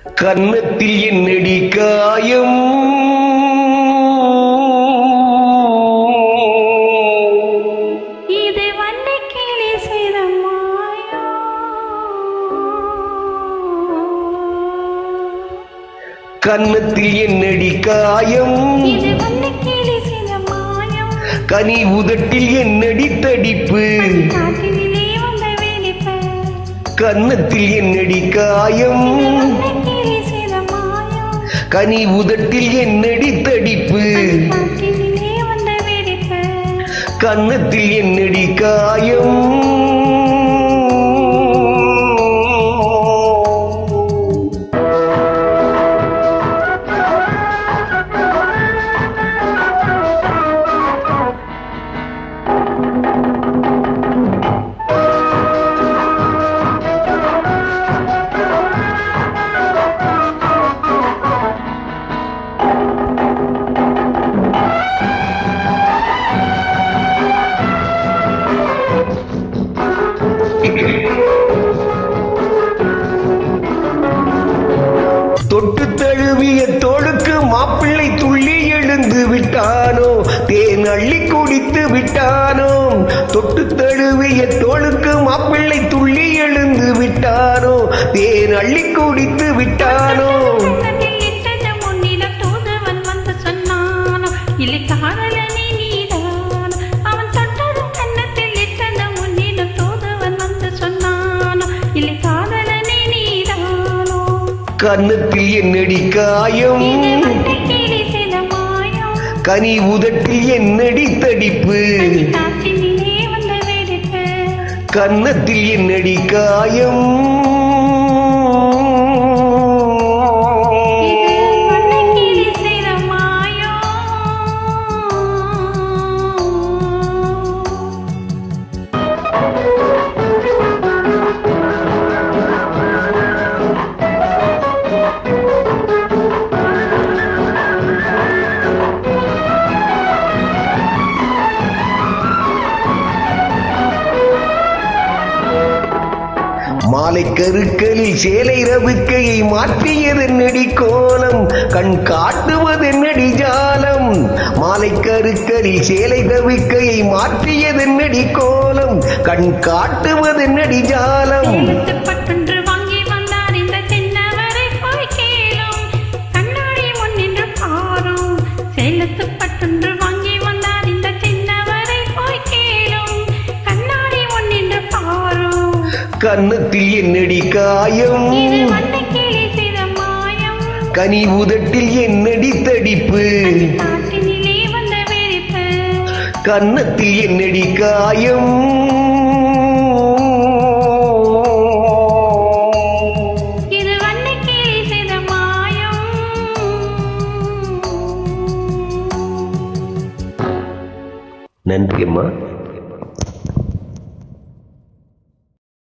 கன்னத்தில் என்னடி காயம் இது வண்ணை கிளி செய்த மாயம் கன்னத்தில் என்னடி காயம் இது வண்ணை கிளி செய்த மாயம் கனி உதட்டில் என்னடி தடிப்பு காற்றினிலே வந்த வேலிப்பு கன்னத்தில் என்னடி காயம் கனி உதட்டில் என்னடி தடிப்பு கன்னத்தில் என்னடி காயம் தொட்டு தழுவிய தோளுக்கு மாப்பிள்ளை துள்ளி எழுந்து விட்டானோ தேன் அள்ளி குடித்து விட்டானோ தொட்டு தழுவிய தோளுக்கு மாப்பிள்ளை துள்ளி எழுந்து விட்டானோ தேன் அள்ளி குடித்து விட்டானோ கன்னத்தில் என்னடி காயம் கனி உதட்டில் என்னடி தடிப்பு கன்னத்தில் என்னடி காயம் மாலை கருக்களில் சேலை ரவுக்கையை மாற்றியதென்னடி கோலம் கண் காட்டுவதென்னடி ஜாலம் மாலை கருக்களில் சேலை ரவுக்கையை மாற்றியதென்னடி கோலம் கண் காட்டுவதென்னடி ஜாலம் கன்னத்தில் என்னடி காயம் கனி உதட்டில் என்னடி தடிப்பு கன்னத்தில் என்னடி காயம் நன்றி அம்மா.